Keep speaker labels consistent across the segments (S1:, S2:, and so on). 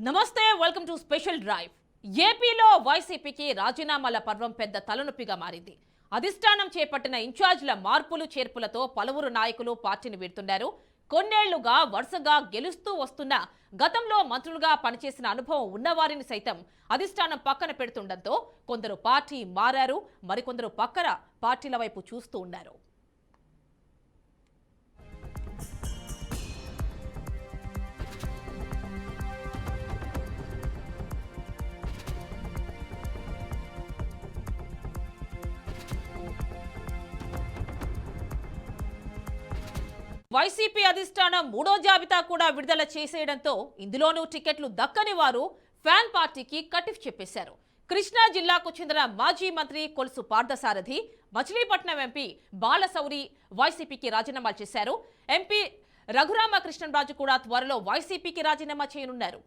S1: నమస్తే welcome to special drive. ఏపీలో వైసీపీకి రాజీనామాల పర్వం పెద్ద తలనొప్పిగా మారింది. అధిష్టానం చేపట్టిన ఇన్ఛార్జ్ల మార్పులు చేర్పులతో పలువురు నాయకులు పార్టీని వీడుతున్నారు. కొన్నేళ్లుగా వరుసగా గెలుస్తూ వస్తున్న గతంలో మంత్రులుగా పనిచేసిన అనుభవం ఉన్నవారిని సైతం అధిష్టానం పక్కన పెడుతుండటంతో కొందరు పార్టీ మారారు, మరికొందరు పక్కన పార్టీల వైపు చూస్తూ ఉన్నారు. వైసీపీ అధిష్టానం మూడో జాబితా కూడా విడుదల చేసేయడంతో ఇందులోనూ టికెట్లు దక్కని వారు ఫ్యాన్ పార్టీకి కటిఫ్ చెప్పేశారు. కృష్ణా జిల్లాకు చెందిన మాజీ మంత్రి కొలుసు పార్థసారథి, మచిలీపట్నం ఎంపీ బాలశౌరి వైసీపీకి రాజీనామా చేశారు. ఎంపీ రఘురామకృష్ణరాజు కూడా త్వరలో వైసీపీకి రాజీనామా చేయనున్నారు.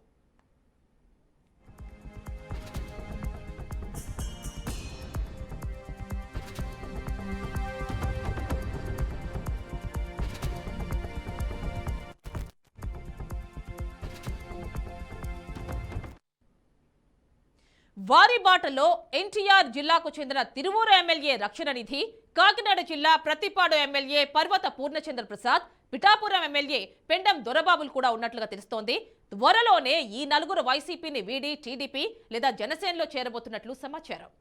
S1: వారి బాటలో ఎన్టీఆర్ జిల్లాకు చెందిన తిరువూరు ఎమ్మెల్యే రక్షణ నిధి, కాకినాడ జిల్లా ప్రతిపాడు ఎమ్మెల్యే పర్వత పూర్ణచంద్ర ప్రసాద్, పిఠాపురం ఎమ్మెల్యే పెండం దొరబాబులు కూడా ఉన్నట్లుగా తెలుస్తోంది. త్వరలోనే ఈ నలుగురు వైసీపీని వీడి టీడీపీ లేదా జనసేనలో చేరబోతున్నట్లు సమాచారం.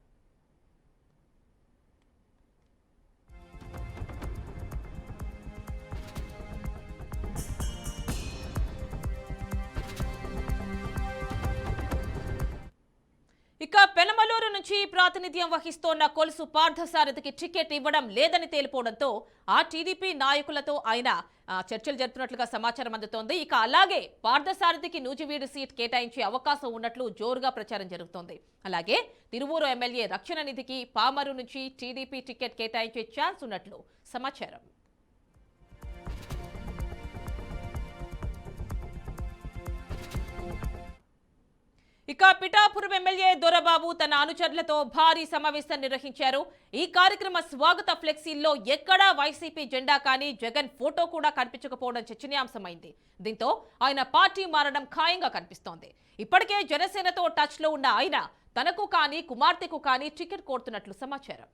S1: ఇక పెనమలూరు నుంచి ప్రాతినిధ్యం వహిస్తోన్న కొలుసు పార్థసారథికి టికెట్ ఇవ్వడం లేదని తేలిపోవడంతో ఆ టీడీపీ నాయకులతో ఆయన చర్చలు జరుపుతున్నట్లుగా సమాచారం అందుతోంది. ఇక అలాగే పార్థసారథికి నూజివీడు సీట్ కేటాయించే అవకాశం ఉన్నట్లు జోరుగా ప్రచారం జరుగుతోంది. అలాగే తిరువూరు ఎమ్మెల్యే రక్షణ నిధికి పామరు నుంచి టీడీపీ టికెట్ కేటాయించే ఛాన్స్ ఉన్నట్లు సమాచారం. ఇక పిఠాపురం ఎమ్మెల్యే దొరబాబు తన అనుచరులతో భారీ సమావేశం నిర్వహించారు. ఈ కార్యక్రమ స్వాగత ఫ్లెక్సీల్లో ఎక్కడా వైసీపీ జెండా కానీ జగన్ ఫోటో కూడా కనిపించకపోవడం చర్చనీయాంశమైంది. దీంతో ఆయన పార్టీ మారడం ఖాయంగా కనిపిస్తోంది. ఇప్పటికే జనసేనతో టచ్ లో ఉన్న ఆయన తనకు కానీ కుమార్తెకు కానీ టికెట్ కోరుతున్నట్లు సమాచారం.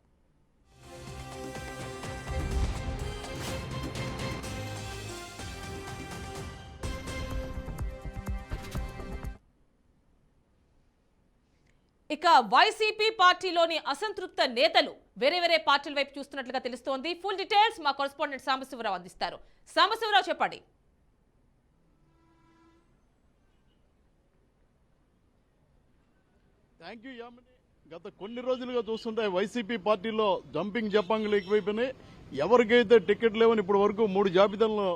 S1: ఇక వైసీపీ పార్టీలోని అసంతృప్త నేతలు వేరే పార్టీల వైపు చూస్తున్నట్లుగా తెలుస్తోంది. ఫుల్ డీటెయిల్స్ మా కరెస్పాండెంట్ సాంబశివరావు అందిస్తారు. సాంబశివరావు, చెప్పండి.
S2: Thank you Yamini. గత కొన్ని రోజులుగా చూస్తుంటే వైసీపీ పార్టీలో జంపింగ్ జపాంగులు ఎక్కువైపోయినాయి. ఎవరికైతే టికెట్ లేవని ఇప్పటి వరకు 3 జాబితాలను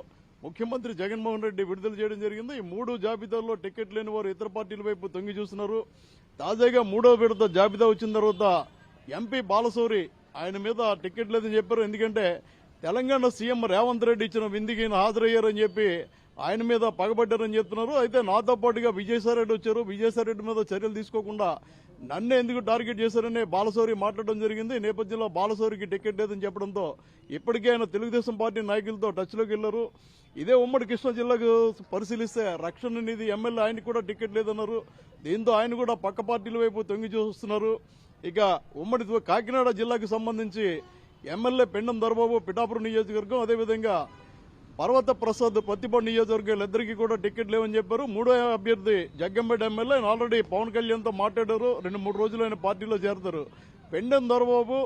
S2: ముఖ్యమంత్రి జగన్మోహన్ రెడ్డి విడుదల చేయడం జరిగింది. ఈ 3 జాబితాల్లో టికెట్ లేని వారు ఇతర పార్టీల వైపు తొంగి చూస్తున్నారు. తాజాగా 3వ విడత జాబితా వచ్చిన తర్వాత ఎంపీ బాలశౌరి ఆయన మీద టికెట్ లేదని చెప్పారు. ఎందుకంటే తెలంగాణ సీఎం రేవంత్ రెడ్డి ఇచ్చిన విందుకి హాజరయ్యారని చెప్పి ఆయన మీద పగబడ్డారని చెప్తున్నారు. అయితే నాతో పాటుగా విజయసాయిరెడ్డి వచ్చారు. విజయసాయిరెడ్డి మీద చర్యలు తీసుకోకుండా నన్నే ఎందుకు టార్గెట్ చేశారని బాలశౌరి మాట్లాడడం జరిగింది. ఈ నేపథ్యంలో బాలశౌరికి టికెట్ లేదని చెప్పడంతో ఇప్పటికే ఆయన తెలుగుదేశం పార్టీ నాయకులతో టచ్లోకి వెళ్లారు. ఇదే ఉమ్మడి కృష్ణా జిల్లాకు పరిశీలిస్తే రక్షణ నిధి ఎమ్మెల్యే ఆయనకు కూడా టికెట్ లేదన్నారు. దీంతో ఆయన కూడా పక్క పార్టీల వైపు తొంగి చూస్తున్నారు. ఇక ఉమ్మడి కాకినాడ జిల్లాకు సంబంధించి ఎమ్మెల్యే పెండం దొరబాబు పిఠాపురం నియోజకవర్గం, అదేవిధంగా పర్వత ప్రసాద్ పత్తిపాడు నియోజకవర్గాలు ఇద్దరికి కూడా టికెట్ లేవని చెప్పారు. 3వ అభ్యర్థి జగ్గంపేట ఎమ్మెల్యే ఆయన ఆల్రెడీ పవన్ కళ్యాణ్తో మాట్లాడారు. 2-3 రోజులు ఆయన పార్టీలో చేరతారు. పెండం దొరబాబు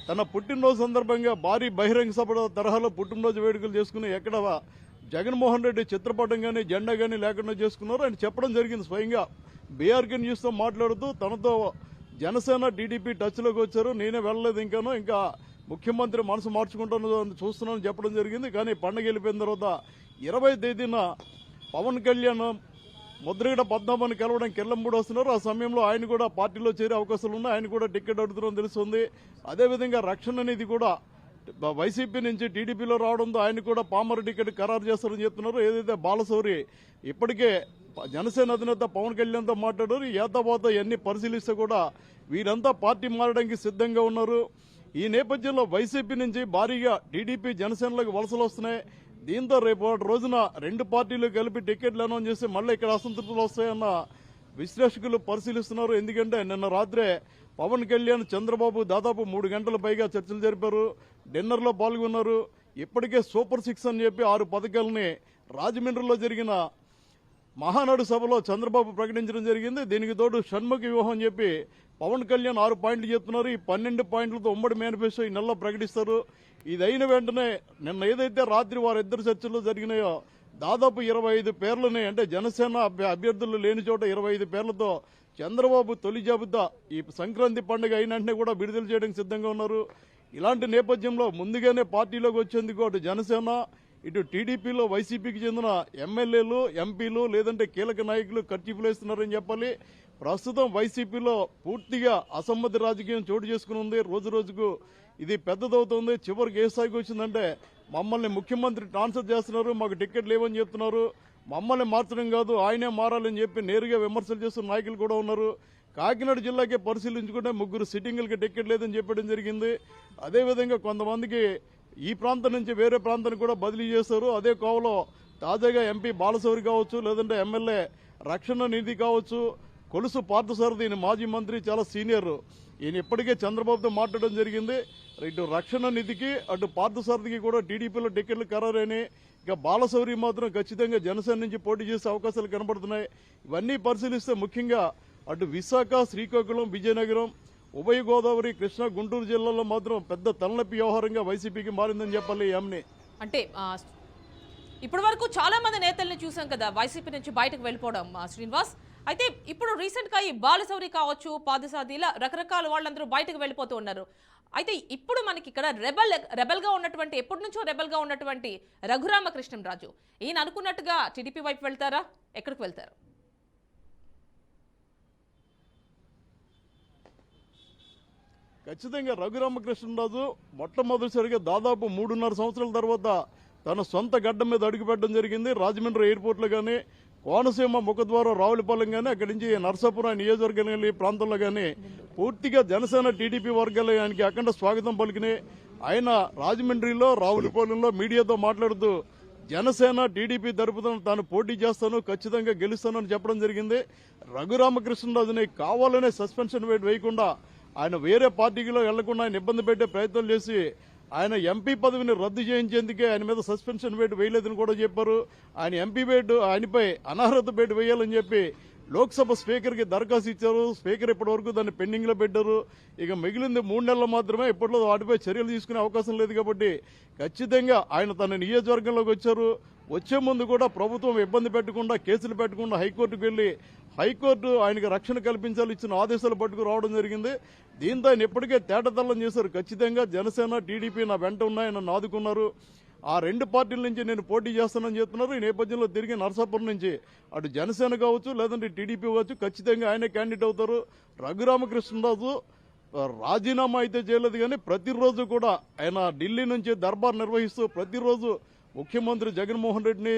S2: తన పుట్టినరోజు సందర్భంగా భారీ బహిరంగ సభ తరహాలో పుట్టినరోజు వేడుకలు చేసుకుని ఎక్కడ జగన్మోహన్ రెడ్డి చిత్రపటం కానీ జెండా కానీ లేకుండా చేసుకున్నారు. ఆయన చెప్పడం జరిగింది. స్వయంగా బీఆర్కే న్యూస్తో మాట్లాడుతూ తనతో జనసేన టీడీపీ టచ్లోకి వచ్చారు. నేనే వెళ్ళలేదు, ఇంకా ముఖ్యమంత్రి మనసు మార్చుకుంటాను చూస్తున్నానని చెప్పడం జరిగింది. కానీ పండగ వెళ్ళిపోయిన తర్వాత 20వ తేదీన పవన్ కళ్యాణ్ ముద్రగడ పద్మనాభాన్ని కలవడం కిల్లంపూడి వస్తున్నారు. ఆ సమయంలో ఆయన కూడా పార్టీలో చేరే అవకాశాలు ఉన్నాయి. ఆయన కూడా టికెట్ అడుగుతున్నారని తెలుస్తుంది. అదేవిధంగా రక్షణ నిధి కూడా వైసీపీ నుంచి టీడీపీలో రావడంతో ఆయన కూడా పామరు టికెట్ ఖరారు చేస్తారని చెప్తున్నారు. ఏదైతే బాలశౌరి ఇప్పటికే జనసేన అధినేత పవన్ కళ్యాణ్తో మాట్లాడారు. ఏతాపోత ఇవన్నీ పరిశీలిస్తే కూడా వీరంతా పార్టీ మారడానికి సిద్ధంగా ఉన్నారు. ఈ నేపథ్యంలో వైసీపీ నుంచి భారీగా టీడీపీ జనసేనలకు వలసలు వస్తున్నాయి. దీంతో రేపు రోజున రెండు పార్టీలు కలిపి టికెట్లు అనౌన్స్ చేస్తే మళ్ళీ ఇక్కడ అసంతృప్తులు వస్తాయన్న విశ్లేషకులు పరిశీలిస్తున్నారు. ఎందుకంటే నిన్న రాత్రే పవన్ కళ్యాణ్ చంద్రబాబు దాదాపు 3 గంటల పైగా చర్చలు జరిపారు, డిన్నర్లో పాల్గొన్నారు. ఇప్పటికే సూపర్ 6 అని చెప్పి 6 పథకాలని రాజమండ్రిలో జరిగిన మహానాడు సభలో చంద్రబాబు ప్రకటించడం జరిగింది. దీనికి తోడు షణ్ముఖ వ్యూహం అని చెప్పి పవన్ కళ్యాణ్ 6 పాయింట్లు చెప్తున్నారు. ఈ 12 పాయింట్లతో ఉమ్మడి మేనిఫెస్టో ఈ నెలలో ప్రకటిస్తారు. ఇది అయిన వెంటనే నిన్న ఏదైతే రాత్రి వారిద్దరు చర్చల్లో జరిగినాయో దాదాపు 25 పేర్లని, అంటే జనసేన అభ్యర్థులు లేని చోట 25 పేర్లతో చంద్రబాబు తొలి జాబితా ఈ సంక్రాంతి పండుగ అయినంటే కూడా విడుదల చేయడానికి సిద్ధంగా ఉన్నారు. ఇలాంటి నేపథ్యంలో ముందుగానే పార్టీలోకి వచ్చేందుకు అటు జనసేన ఇటు టీడీపీలో వైసీపీకి చెందిన ఎమ్మెల్యేలు, ఎంపీలు లేదంటే కీలక నాయకులు ఖర్చీపులు వేస్తున్నారని చెప్పాలి. ప్రస్తుతం వైసీపీలో పూర్తిగా అసమ్మతి రాజకీయం చోటు చేసుకుని ఉంది. రోజు రోజుకు ఇది పెద్దదవుతుంది. చివరికి ఏ స్థాయికి వచ్చిందంటే మమ్మల్ని ముఖ్యమంత్రి ట్రాన్స్ఫర్ చేస్తున్నారు, మాకు టికెట్ లేవని చెప్తున్నారు, మమ్మల్ని మార్చడం కాదు ఆయనే మారాలని చెప్పి నేరుగా విమర్శలు చేస్తున్న నాయకులు కూడా ఉన్నారు. కాకినాడ జిల్లాకే పరిశీలించుకుంటే 3 సిట్టింగులకి టికెట్ లేదని చెప్పడం జరిగింది. అదేవిధంగా కొంతమందికి ఈ ప్రాంతం నుంచి వేరే ప్రాంతానికి కూడా బదిలీ చేశారు. అదే కోవలో తాజాగా ఎంపీ బాలశౌరి కావచ్చు, లేదంటే ఎమ్మెల్యే రక్షణ నిధి కావచ్చు, కొలుసు పార్థసారథి ఈయన మాజీ మంత్రి, చాలా సీనియర్. ఈయన ఇప్పటికే చంద్రబాబుతో మాట్లాడడం జరిగింది. ఇటు రక్షణ నిధికి అటు పార్థసారథికి కూడా టీడీపీలో టికెట్లు ఖరారని, ఇక బాలశౌరి మాత్రం ఖచ్చితంగా జనసేన నుంచి పోటీ చేసే అవకాశాలు కనబడుతున్నాయి. ఇవన్నీ పరిశీలిస్తే ముఖ్యంగా అటు విశాఖ, శ్రీకాకుళం, విజయనగరం, ఉభయ గోదావరి, కృష్ణా, గుంటూరు జిల్లాలో మాత్రం పెద్ద తలనొప్పి వ్యవహారంగా వైసీపీకి మారిందని చెప్పాలి. ఎంని
S1: అంటే ఇప్పటి వరకు చాలా మంది నేతల్ని చూసాం కదా వైసీపీ నుంచి బయటకు వెళ్ళిపోవడం శ్రీనివాస్. అయితే ఇప్పుడు రీసెంట్ గా ఈ బాలశౌరి కావచ్చు, పాదసాది, ఇలా రకరకాల వాళ్ళందరూ బయటకు వెళ్ళిపోతూ ఉన్నారు. అయితే ఇప్పుడు మనకి ఇక్కడ రెబల్ గా ఉన్నటువంటి, ఎప్పటి నుంచో రెబల్ గా ఉన్నటువంటి రఘురామకృష్ణంరాజు ఈయన అనుకున్నట్టుగా టీడీపీ వైపు వెళ్తారా, ఎక్కడికి వెళ్తారు?
S2: ఖచ్చితంగా రఘురామకృష్ణరాజు మొట్టమొదటిసారిగా దాదాపు 3.5 సంవత్సరాల తర్వాత తన సొంత గడ్డ మీద అడుగుపెట్టడం జరిగింది. రాజమండ్రి ఎయిర్పోర్ట్లో కానీ, కోనసీమ ముఖద్వారం రావులపాలెం కానీ, అక్కడి నుంచి నర్సాపురం నియోజకవర్గం కానీ ప్రాంతంలో కానీ పూర్తిగా జనసేన టీడీపీ వర్గాలు ఆయనకి అఖండ స్వాగతం పలికినాయి. ఆయన రాజమండ్రిలో రావులపాలెంలో మీడియాతో మాట్లాడుతూ జనసేన టీడీపీ తరపున తాను పోటీ చేస్తాను, ఖచ్చితంగా గెలుస్తానని చెప్పడం జరిగింది. రఘురామకృష్ణరాజుని కావాలనే సస్పెన్షన్ వేయకుండా, ఆయన వేరే పార్టీలో వెళ్లకుండా ఆయన ఇబ్బంది పెట్టే ప్రయత్నం చేసి ఆయన ఎంపీ పదవిని రద్దు చేయించేందుకే ఆయన మీద సస్పెన్షన్ వేటు వేయలేదని కూడా చెప్పారు. ఆయన ఎంపీ వేటు, ఆయనపై అనర్హత వేటు వేయాలని చెప్పి లోక్సభ స్పీకర్కి దరఖాస్తు ఇచ్చారు. స్పీకర్ ఇప్పటి వరకు దాన్ని పెండింగ్ లో పెట్టారు. ఇక మిగిలింది 3 నెలలు మాత్రమే. ఇప్పట్లో వాటిపై చర్యలు తీసుకునే అవకాశం లేదు కాబట్టి ఖచ్చితంగా ఆయన తన నియోజకవర్గంలోకి వచ్చారు. వచ్చే ముందు కూడా ప్రభుత్వం ఇబ్బంది పెట్టకుండా, కేసులు పెట్టకుండా హైకోర్టుకు వెళ్లి హైకోర్టు ఆయనకు రక్షణ కల్పించాలి ఇచ్చిన ఆదేశాలు పట్టుకు రావడం జరిగింది. దీంతో ఆయన ఇప్పటికే తేటతల్లం చేశారు. ఖచ్చితంగా జనసేన టీడీపీ నా వెంట ఉన్నాయని నన్ను ఆదుకున్నారు. ఆ 2 పార్టీల నుంచి నేను పోటీ చేస్తానని చెప్తున్నారు. ఈ నేపథ్యంలో తిరిగి నరసాపురం నుంచి అటు జనసేన కావచ్చు, లేదంటే టీడీపీ కావచ్చు, ఖచ్చితంగా ఆయనే క్యాండిడేట్ అవుతారు. రఘురామకృష్ణరాజు రాజీనామా అయితే చేయలేదు, కానీ ప్రతిరోజు కూడా ఆయన ఢిల్లీ నుంచి దర్బార్ నిర్వహిస్తూ ప్రతిరోజు ముఖ్యమంత్రి జగన్మోహన్ రెడ్డిని,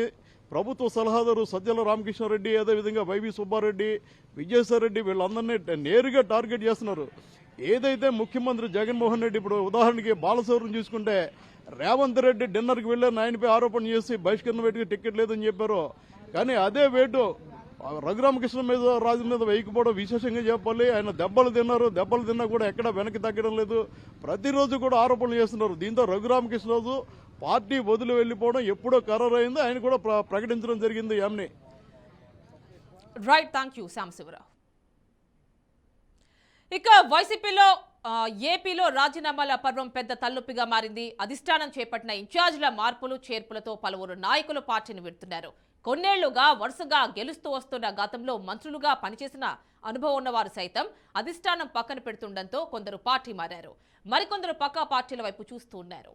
S2: ప్రభుత్వ సలహాదారు సజ్జల రామకృష్ణారెడ్డి, అదేవిధంగా వైవి సుబ్బారెడ్డి, విజయసాయిరెడ్డి వీళ్ళందరినీ నేరుగా టార్గెట్ చేస్తున్నారు. ఏదైతే ముఖ్యమంత్రి జగన్మోహన్ రెడ్డి ఇప్పుడు ఉదాహరణకి బాలశౌరిని చూసుకుంటే రేవంత్ రెడ్డి డిన్నర్కి వెళ్ళారు, ఆయనపై ఆరోపణ చేసి బహిష్కరణ వేటుకి టికెట్ లేదని చెప్పారు. కానీ అదే వేటు రఘురామకృష్ణ మీద రాజు మీద వేయకపోవడం విశేషంగా చెప్పాలి. ఆయన దెబ్బలు తిన్నా కూడా ఎక్కడా వెనక్కి తగ్గడం లేదు. ప్రతిరోజు కూడా ఆరోపణలు చేస్తున్నారు. దీంతో రఘురామకృష్ణరాజు పార్టీ వదిలి వెళ్లిపోవడం ఎప్పుడో ఖరారైంది. ఆయన కూడా ప్రకటించడం జరిగింది. ఎంని
S1: రైట్, థ్యాంక్ యూ సాంబశివరావు. ఇక వైసీపీలో ఏపీలో రాజీనామాల పర్వం పెద్ద తలనొప్పిగా మారింది. అధిష్టానం చేపట్టిన ఇన్ఛార్జీల మార్పులు చేర్పులతో పలువురు నాయకులు పార్టీని విడుతున్నారు. కొన్నేళ్లుగా వరుసగా గెలుస్తూ వస్తున్న గతంలో మంత్రులుగా పనిచేసిన అనుభవం ఉన్నవారు సైతం అధిష్టానం పక్కన పెడుతుండటంతో కొందరు పార్టీ మారారు. మరికొందరు పక్కా పార్టీల వైపు చూస్తూ ఉన్నారు.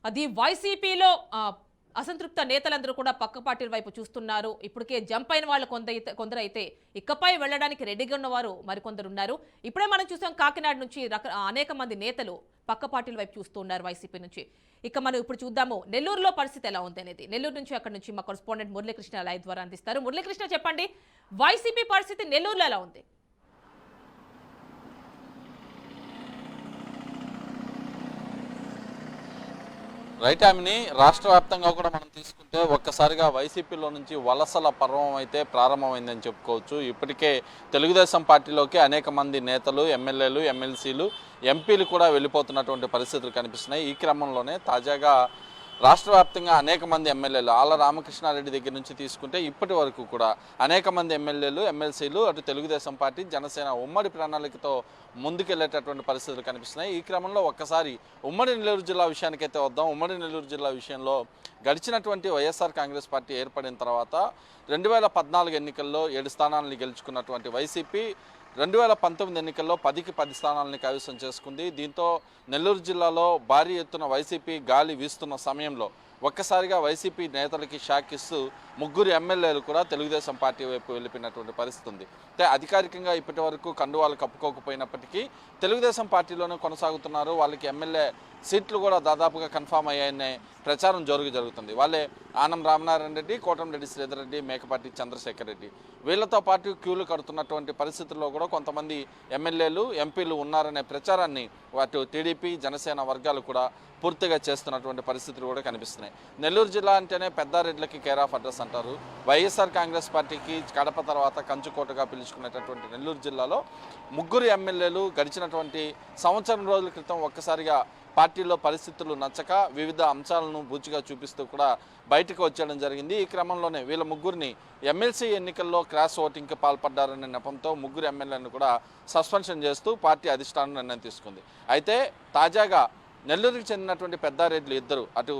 S1: అది వైసీపీలో అసంతృప్త నేతలందరూ కూడా పక్క పార్టీల వైపు చూస్తున్నారు. ఇప్పటికే జంప్ అయిన వాళ్ళు కొందరైతే ఇకపై వెళ్ళడానికి రెడీగా ఉన్నవారు మరికొందరు ఉన్నారు. ఇప్పుడే మనం చూసాం కాకినాడ నుంచి అనేక మంది నేతలు పక్క పార్టీల వైపు చూస్తున్నారు వైసీపీ నుంచి. ఇక మనం ఇప్పుడు చూద్దాము నెల్లూరులో పరిస్థితి ఎలా ఉంది అనేది. నెల్లూరు నుంచి అక్కడ నుంచి మా కరెస్పాండెంట్ మురళీకృష్ణ లైవ్ ద్వారా అందిస్తారు. మురళీకృష్ణ, చెప్పండి, వైసీపీ పరిస్థితి నెల్లూరులో ఎలా ఉంది?
S3: రైట్ ఆమెని రాష్ట్ర వ్యాప్తంగా కూడా మనం తీసుకుంటే ఒక్కసారిగా వైసీపీలో నుంచి వలసల పర్వం అయితే ప్రారంభమైందని చెప్పుకోవచ్చు. ఇప్పటికే తెలుగుదేశం పార్టీలోకి అనేక మంది నేతలు, ఎమ్మెల్యేలు, ఎమ్మెల్సీలు, ఎంపీలు కూడా వెళ్ళిపోతున్నటువంటి పరిస్థితులు కనిపిస్తున్నాయి. ఈ క్రమంలోనే తాజాగా రాష్ట్ర వ్యాప్తంగా అనేక మంది ఎమ్మెల్యేలు, ఆళ్ల రామకృష్ణారెడ్డి దగ్గర నుంచి తీసుకుంటే ఇప్పటి వరకు కూడా అనేక మంది ఎమ్మెల్యేలు, ఎమ్మెల్సీలు అటు తెలుగుదేశం పార్టీ, జనసేన ఉమ్మడి ప్రణాళికతో ముందుకెళ్లేటటువంటి పరిస్థితులు కనిపిస్తున్నాయి. ఈ క్రమంలో ఒక్కసారి ఉమ్మడి నెల్లూరు జిల్లా విషయానికైతే వద్దాం. ఉమ్మడి నెల్లూరు జిల్లా విషయంలో గడిచినటువంటి వైఎస్ఆర్ కాంగ్రెస్ పార్టీ ఏర్పడిన తర్వాత 2014 ఎన్నికల్లో 7 స్థానాలను గెలుచుకున్నటువంటి వైసీపీ 2019 ఎన్నికల్లో 10కి 10 స్థానాలని కైవసం చేసుకుంది. దీంతో నెల్లూరు జిల్లాలో భారీ ఎత్తున వైసీపీ గాలి వీస్తున్న సమయంలో ఒక్కసారిగా వైసీపీ నేతలకి షాక్ ఇస్తూ ముగ్గురు ఎమ్మెల్యేలు కూడా తెలుగుదేశం పార్టీ వైపు వెళ్ళిపోయినటువంటి పరిస్థితి ఉంది. అంటే అధికారికంగా ఇప్పటి వరకు కండువాలు కప్పుకోకపోయినప్పటికీ తెలుగుదేశం పార్టీలోనే కొనసాగుతున్నారు. వాళ్ళకి ఎమ్మెల్యే సీట్లు కూడా దాదాపుగా కన్ఫామ్ అయ్యాయనే ప్రచారం జరుగుతుంది. వాళ్ళే ఆనం రామనారాయణ రెడ్డి, కోటంరెడ్డి శ్రీధర్ రెడ్డి, మేకపాటి చంద్రశేఖర్ రెడ్డి. వీళ్లతో పాటు క్యూలు కడుతున్నటువంటి పరిస్థితుల్లో కూడా కొంతమంది ఎమ్మెల్యేలు, ఎంపీలు ఉన్నారనే ప్రచారాన్ని అటు టీడీపీ, జనసేన వర్గాలు కూడా పూర్తిగా చేస్తున్నటువంటి పరిస్థితులు కూడా కనిపిస్తున్నాయి. నెల్లూరు జిల్లా అంటేనే పెద్దారెడ్లకి కేర్ ఆఫ్ అడ్రస్ అంటారు. వైఎస్ఆర్ కాంగ్రెస్ పార్టీకి కడప తర్వాత కంచుకోటగా పిలుచుకునేటటువంటి నెల్లూరు జిల్లాలో ముగ్గురు ఎమ్మెల్యేలు గడిచినటువంటి సంవత్సరం రోజుల క్రితం ఒక్కసారిగా పార్టీలో పరిస్థితులు నచ్చక వివిధ అంశాలను బూచిగా చూపిస్తూ కూడా బయటకు వచ్చేయడం జరిగింది. ఈ క్రమంలోనే వీళ్ళ ముగ్గురిని ఎమ్మెల్సీ ఎన్నికల్లో క్రాస్ ఓటింగ్కి పాల్పడ్డారనే నెపంతో ముగ్గురు ఎమ్మెల్యేలను కూడా సస్పెన్షన్ చేస్తూ పార్టీ అధిష్టానం నిర్ణయం తీసుకుంది. అయితే తాజాగా నెల్లూరుకి చెందినటువంటి పెద్దారెడ్లు ఇద్దరు, అటు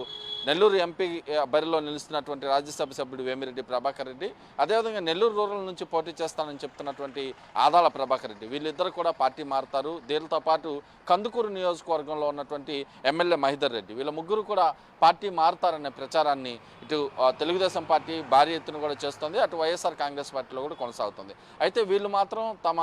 S3: నెల్లూరు ఎంపీ బరిలో నిలుస్తున్నటువంటి రాజ్యసభ సభ్యుడు వేమిరెడ్డి ప్రభాకర్ రెడ్డి, అదేవిధంగా నెల్లూరు రూరల్ నుంచి పోటీ చేస్తానని చెప్తున్నటువంటి ఆదాల ప్రభాకర్ రెడ్డి, వీళ్ళిద్దరు కూడా పార్టీ మారుతారు. దీనితో పాటు కందుకూరు నియోజకవర్గంలో ఉన్నటువంటి ఎమ్మెల్యే మహిదర్ రెడ్డి, వీళ్ళ ముగ్గురు కూడా పార్టీ మారుతారనే ప్రచారాన్ని ఇటు తెలుగుదేశం పార్టీ భారీ ఎత్తున కూడా చేస్తుంది, అటు వైఎస్ఆర్ కాంగ్రెస్ పార్టీలో కూడా కొనసాగుతుంది. అయితే వీళ్ళు మాత్రం తమ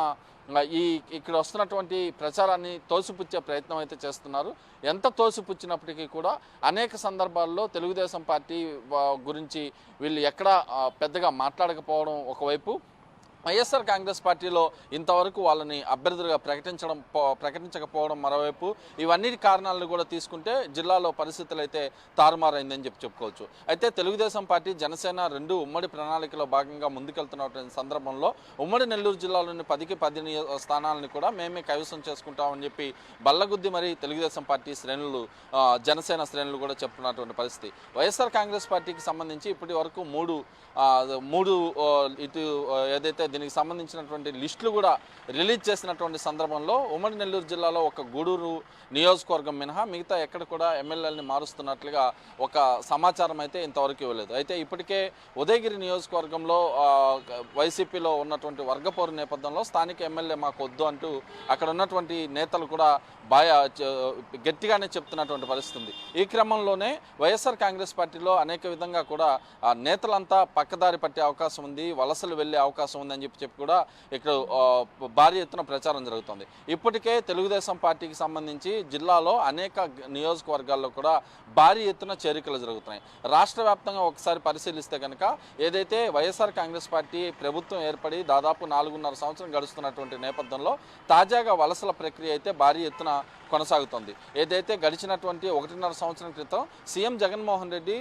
S3: ఇక్కడ వస్తున్నటువంటి ప్రచారాన్ని తోసిపుచ్చే ప్రయత్నం అయితే చేస్తున్నారు. ఎంత తోసిపుచ్చినప్పటికీ కూడా అనేక సందర్భాల్లో తెలుగుదేశం పార్టీ గురించి వీళ్ళు ఎక్కడా పెద్దగా మాట్లాడకపోవడం ఒకవైపు, వైఎస్ఆర్ కాంగ్రెస్ పార్టీలో ఇంతవరకు వాళ్ళని అభ్యర్థులుగా ప్రకటించకపోవడం మరోవైపు, ఇవన్నిటి కారణాలను కూడా తీసుకుంటే జిల్లాలో పరిస్థితులు అయితే తారుమారైందని చెప్పుకోవచ్చు. అయితే తెలుగుదేశం పార్టీ, జనసేన రెండు ఉమ్మడి ప్రణాళికలో భాగంగా ముందుకెళ్తున్నటువంటి సందర్భంలో ఉమ్మడి నెల్లూరు జిల్లాలోని 10కి 10 స్థానాలను కూడా మేమే కైవసం చేసుకుంటామని చెప్పి బల్లగుద్ది మరి తెలుగుదేశం పార్టీ శ్రేణులు, జనసేన శ్రేణులు కూడా చెప్తున్నటువంటి పరిస్థితి. వైఎస్ఆర్ కాంగ్రెస్ పార్టీకి సంబంధించి ఇప్పటి వరకు మూడు ఇటు ఏదైతే దీనికి సంబంధించినటువంటి లిస్టులు కూడా రిలీజ్ చేసినటువంటి సందర్భంలో ఉమ్మడి నెల్లూరు జిల్లాలో ఒక గూడూరు నియోజకవర్గం మినహా మిగతా ఎక్కడ కూడా ఎమ్మెల్యేలని మారుస్తున్నట్లుగా ఒక సమాచారం అయితే ఇంతవరకు ఇవ్వలేదు. అయితే ఇప్పటికే ఉదయగిరి నియోజకవర్గంలో వైసీపీలో ఉన్నటువంటి వర్గపోరు నేపథ్యంలో స్థానిక ఎమ్మెల్యే మాకు వద్దు అంటూ అక్కడ ఉన్నటువంటి నేతలు కూడా గట్టిగానే చెప్తున్నటువంటి పరిస్థితి ఉంది. ఈ క్రమంలోనే వైఎస్ఆర్ కాంగ్రెస్ పార్టీలో అనేక విధంగా కూడా నేతలంతా పక్కదారి పట్టే అవకాశం ఉంది, వలసలు వెళ్లే అవకాశం ఉందని చెప్పి కూడా ఇక్కడ భారీ ఎత్తున ప్రచారం జరుగుతుంది. ఇప్పటికే తెలుగుదేశం పార్టీకి సంబంధించి జిల్లాలో అనేక నియోజకవర్గాల్లో కూడా భారీ ఎత్తున చేరికలు జరుగుతున్నాయి. రాష్ట్ర వ్యాప్తంగా ఒకసారి పరిశీలిస్తే కనుక ఏదైతే వైఎస్ఆర్ కాంగ్రెస్ పార్టీ ప్రభుత్వం ఏర్పడి దాదాపు 4.5 సంవత్సరం గడుస్తున్నటువంటి నేపథ్యంలో తాజాగా వలసల ప్రక్రియ అయితే భారీ ఎత్తున కొనసాగుతుంది. ఏదైతే గడిచినటువంటి 1.5 సంవత్సరం క్రితం సీఎం జగన్మోహన్ రెడ్డి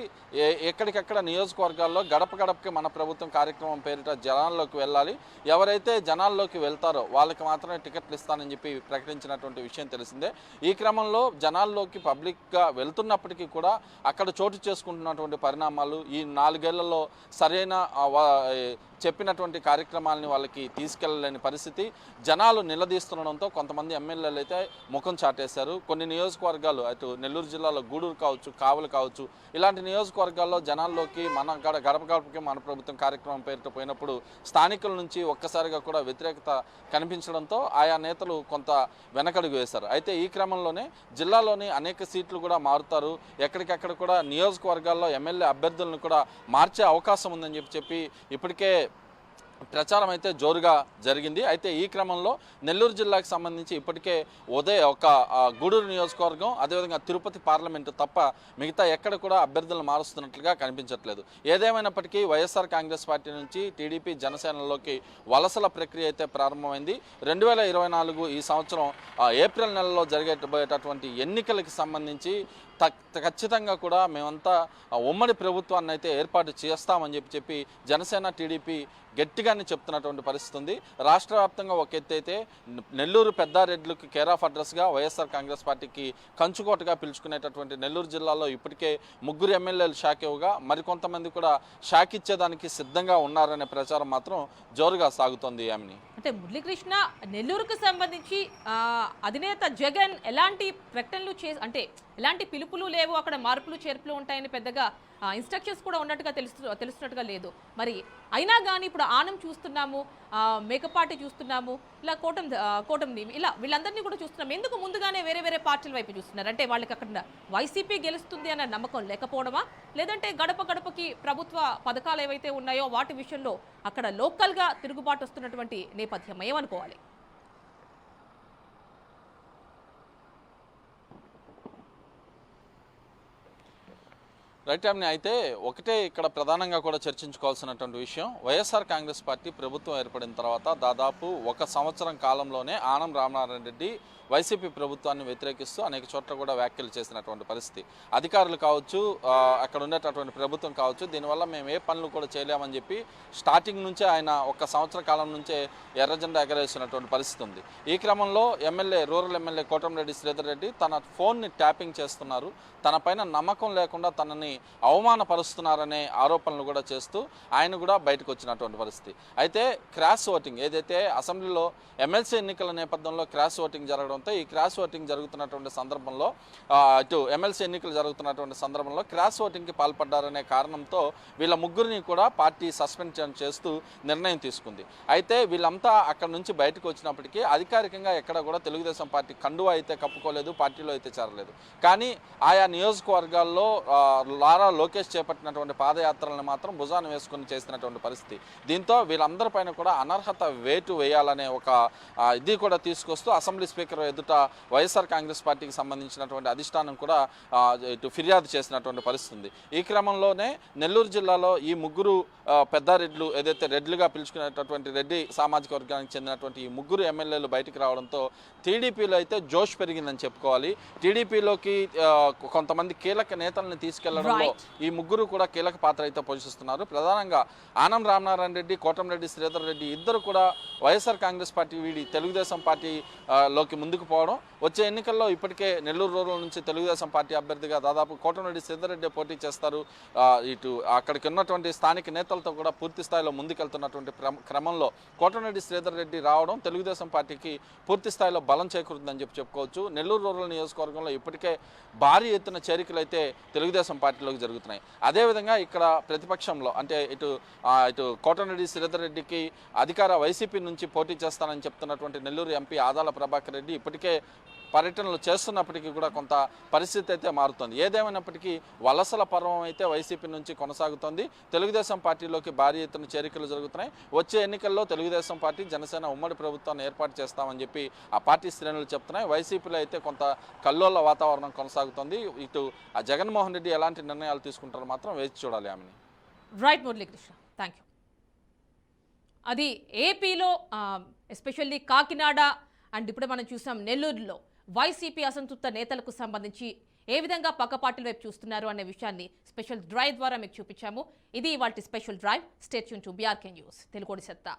S3: ఎక్కడికెక్కడ నియోజకవర్గాల్లో గడప గడపకి మన ప్రభుత్వం కార్యక్రమం పేరిట జనాల్లోకి వెళ్ళాలి, ఎవరైతే జనాల్లోకి వెళ్తారో వాళ్ళకి మాత్రమే టికెట్లు ఇస్తానని చెప్పి ప్రకటించినటువంటి విషయం తెలిసిందే. ఈ క్రమంలో జనాల్లోకి పబ్లిక్గా వెళ్తున్నప్పటికీ కూడా అక్కడ చోటు చేసుకుంటున్నటువంటి పరిణామాలు ఈ 4 ఏళ్లలో సరైన చెప్పినటువంటి కార్యక్రమాలని వాళ్ళకి తీసుకెళ్లలేని పరిస్థితి, జనాలు నిలదీస్తుండడంతో కొంతమంది ఎమ్మెల్యేలు అయితే ముఖం చాటారు. బాటేశారు. కొన్ని నియోజకవర్గాలు అటు నెల్లూరు జిల్లాలో గూడూరు కావచ్చు, కావలి కావచ్చు, ఇలాంటి నియోజకవర్గాల్లో జనాల్లోకి మన గడప గడపకి మన ప్రభుత్వం కార్యక్రమం పేరుతో పోయినప్పుడు స్థానికుల నుంచి ఒక్కసారిగా కూడా వ్యతిరేకత కనిపించడంతో ఆయా నేతలు కొంత వెనకడుగు వేశారు. అయితే ఈ క్రమంలోనే జిల్లాలోని అనేక సీట్లు కూడా మారుతారు. ఎక్కడికెక్కడ కూడా నియోజకవర్గాల్లో ఎమ్మెల్యే అభ్యర్థులను కూడా మార్చే అవకాశం ఉందని చెప్పి ఇప్పటికే ప్రచారం అయితే జోరుగా జరిగింది. అయితే ఈ క్రమంలో నెల్లూరు జిల్లాకు సంబంధించి ఇప్పటికే గూడూరు నియోజకవర్గం, అదేవిధంగా తిరుపతి పార్లమెంటు తప్ప మిగతా ఎక్కడ కూడా అభ్యర్థులను మారుస్తున్నట్లుగా కనిపించట్లేదు. ఏదేమైనప్పటికీ వైఎస్ఆర్ కాంగ్రెస్ పార్టీ నుంచి టీడీపీ జనసేనలోకి వలసల ప్రక్రియ అయితే ప్రారంభమైంది. 2024 ఈ సంవత్సరం ఏప్రిల్ నెలలో జరిగేటటువంటి ఎన్నికలకు సంబంధించి ఖచ్చితంగా కూడా మేమంతా ఉమ్మడి ప్రభుత్వాన్ని అయితే ఏర్పాటు చేస్తామని చెప్పి జనసేన టీడీపీ గట్టిగానే చెప్తున్నటువంటి పరిస్థితి ఉంది. రాష్ట్ర వ్యాప్తంగా ఒక ఎత్తు అయితే నెల్లూరు పెద్దారెడ్లకు కేర్ ఆఫ్ అడ్రస్గా వైఎస్ఆర్ కాంగ్రెస్ పార్టీకి కంచుకోటగా పిలుచుకునేటటువంటి నెల్లూరు జిల్లాలో ఇప్పటికే 3 ఎమ్మెల్యేలు షాక్ ఇవ్వగా మరికొంతమంది కూడా షాక్ ఇచ్చేదానికి సిద్ధంగా ఉన్నారనే ప్రచారం మాత్రం జోరుగా సాగుతోంది. యామిని,
S1: అంటే మురళీకృష్ణ, నెల్లూరుకు సంబంధించి అధినేత జగన్ ఎలాంటి ప్రకటనలు అంటే ఎలాంటి పిలుపులు లేవు, అక్కడ మార్పులు చేర్పులు ఉంటాయని పెద్దగా ఇన్స్ట్రక్షన్స్ కూడా ఉన్నట్టుగా తెలుస్తున్నట్టుగా లేదు. మరి అయినా కానీ ఇప్పుడు ఆనం చూస్తున్నాము, మేకపాటి చూస్తున్నాము, ఇలా కోటంని ఇలా వీళ్ళందరినీ కూడా చూస్తున్నాం. ఎందుకు ముందుగానే వేరే వేరే పార్టీల వైపు చూస్తున్నారు? అంటే వాళ్ళకి అక్కడ వైసీపీ గెలుస్తుంది అన్న నమ్మకం లేకపోవడమా, లేదంటే గడప గడపకి ప్రభుత్వ పథకాలు ఏవైతే ఉన్నాయో వాటి విషయంలో అక్కడ లోకల్గా తిరుగుబాటు వస్తున్నటువంటి నేపథ్యం ఏమనుకోవాలి?
S3: రైట్ ఆమ్ని, అయితే ఒకటే ఇక్కడ ప్రధానంగా కూడా చర్చించుకోవాల్సినటువంటి విషయం, వైఎస్ఆర్ కాంగ్రెస్ పార్టీ ప్రభుత్వం ఏర్పడిన తర్వాత దాదాపు 1 సంవత్సరం కాలంలోనే ఆనం రామనారాయణ రెడ్డి వైసీపీ ప్రభుత్వాన్ని వ్యతిరేకిస్తూ అనేక చోట్ల కూడా వ్యాఖ్యలు చేసినటువంటి పరిస్థితి. అధికారులు కావచ్చు, అక్కడ ఉండేటటువంటి ప్రభుత్వం కావచ్చు, దీనివల్ల మేము ఏ పనులు కూడా చేయలేమని చెప్పి స్టార్టింగ్ నుంచే ఆయన 1 సంవత్సర కాలం నుంచే ఎర్రజెండా ఎగరేసినటువంటి పరిస్థితి ఉంది. ఈ క్రమంలో రూరల్ ఎమ్మెల్యే కోటంరెడ్డి శ్రీధర్ రెడ్డి తన ఫోన్ని ట్యాపింగ్ చేస్తున్నారు, తన పైన నమ్మకం లేకుండా తనని అవమానపరుస్తున్నారనే ఆరోపణలు కూడా చేస్తూ ఆయన కూడా బయటకు వచ్చినటువంటి పరిస్థితి. అయితే క్రాస్ ఓటింగ్ ఏదైతే అసెంబ్లీలో ఎమ్మెల్సీ ఎన్నికల నేపథ్యంలో క్రాస్ ఓటింగ్ జరగడంతో ఈ క్రాస్ ఓటింగ్ జరుగుతున్నటువంటి సందర్భంలో ఇటు ఎమ్మెల్సీ ఎన్నికలు జరుగుతున్నటువంటి సందర్భంలో క్రాస్ ఓటింగ్కి పాల్పడ్డారనే కారణంతో వీళ్ళ ముగ్గురిని కూడా పార్టీ సస్పెండ్ చేస్తూ నిర్ణయం తీసుకుంది. అయితే వీళ్ళంతా అక్కడ నుంచి బయటకు వచ్చినప్పటికీ అధికారికంగా ఎక్కడ కూడా తెలుగుదేశం పార్టీ కండువా అయితే కప్పుకోలేదు, పార్టీలో అయితే చేరలేదు. కానీ ఆయా నియోజకవర్గాల్లో లారా లోకేష్ చేపట్టినటువంటి పాదయాత్రలను మాత్రం భుజాన వేసుకుని చేసినటువంటి పరిస్థితి. దీంతో వీళ్ళందరిపైన కూడా అనర్హత వేటు వేయాలనే ఒక ఇది కూడా తీసుకొస్తూ అసెంబ్లీ స్పీకర్ ఎదుట వైఎస్ఆర్ కాంగ్రెస్ పార్టీకి సంబంధించినటువంటి అధిష్టానం కూడా ఇటు ఫిర్యాదు చేసినటువంటి పరిస్థితి ఉంది. ఈ క్రమంలోనే నెల్లూరు జిల్లాలో ఈ 3 పెద్దారెడ్లు ఏదైతే రెడ్లుగా పిలుచుకునేటటువంటి రెడ్డి సామాజిక వర్గానికి చెందినటువంటి ఈ 3 ఎమ్మెల్యేలు బయటికి రావడంతో టీడీపీలో అయితే జోష్ పెరిగిందని చెప్పుకోవాలి. టీడీపీలోకి కొంతమంది కీలక నేతలను తీసుకెళ్లడంలో ఈ 3 కూడా కీలక పాత్ర అయితే పోషిస్తున్నారు. ప్రధానంగా ఆనం రామనారాయణ రెడ్డి, కోటంరెడ్డి శ్రీధర్ రెడ్డి ఇద్దరు కూడా వైఎస్ఆర్ కాంగ్రెస్ పార్టీ వీడి తెలుగుదేశం పార్టీలోకి ముందుకు పోవడం, వచ్చే ఎన్నికల్లో ఇప్పటికే నెల్లూరు రూరల్ నుంచి తెలుగుదేశం పార్టీ అభ్యర్థిగా దాదాపు కోటంరెడ్డి శ్రీధర్ రెడ్డి పోటీ చేస్తారు. ఇటు అక్కడికి ఉన్నటువంటి స్థానిక నేతలతో కూడా పూర్తి స్థాయిలో ముందుకెళ్తున్నటువంటి క్రమంలో కోటంరెడ్డి శ్రీధర్ రెడ్డి రావడం తెలుగుదేశం పార్టీకి పూర్తి స్థాయిలో బలం చేకూరుతుందని చెప్పుకోవచ్చు. నెల్లూరు రూరల్ నియోజకవర్గంలో ఇప్పటికే భారీ ఎత్తున చేరికలు అయితే తెలుగుదేశం పార్టీలోకి జరుగుతున్నాయి. అదేవిధంగా ఇక్కడ ప్రతిపక్షంలో అంటే ఇటు కోటంరెడ్డి శ్రీధర్ రెడ్డికి అధికార వైసీపీ నుంచి పోటీ చేస్తానని చెప్తున్నటువంటి నెల్లూరు ఎంపీ ఆదాల ప్రభాకర్ రెడ్డి ఇప్పటికే పర్యటనలు చేస్తున్నప్పటికీ కూడా కొంత పరిస్థితి అయితే మారుతుంది. ఏదేమైనప్పటికీ వలసల పర్వం అయితే వైసీపీ నుంచి కొనసాగుతోంది. తెలుగుదేశం పార్టీలోకి భారీ ఎత్తున చేరికలు జరుగుతున్నాయి. వచ్చే ఎన్నికల్లో తెలుగుదేశం పార్టీ, జనసేన ఉమ్మడి ప్రభుత్వాన్ని ఏర్పాటు చేస్తామని చెప్పి ఆ పార్టీ శ్రేణులు చెప్తున్నాయి. వైసీపీలో అయితే కొంత కల్లోల వాతావరణం కొనసాగుతోంది. ఇటు ఆ జగన్మోహన్ రెడ్డి ఎలాంటి నిర్ణయాలు తీసుకుంటారో మాత్రం వేచి చూడాలి. ఆమెని
S1: రైట్ మురళీకృష్ణ, థ్యాంక్ యూ. అది ఏపీలో ఎస్పెషల్లీ కాకినాడ అండ్ ఇప్పుడు మనం చూసాం నెల్లూరులో వైసీపీ అసంతృప్త నేతలకు సంబంధించి ఏ విధంగా పక్క పార్టీల వైపు చూస్తున్నారు అనే విషయాన్ని స్పెషల్ డ్రైవ్ ద్వారా మీకు చూపించాము. ఇది ఇవాల్టి special drive. Stay tune to BRK news Telugu సత్తా.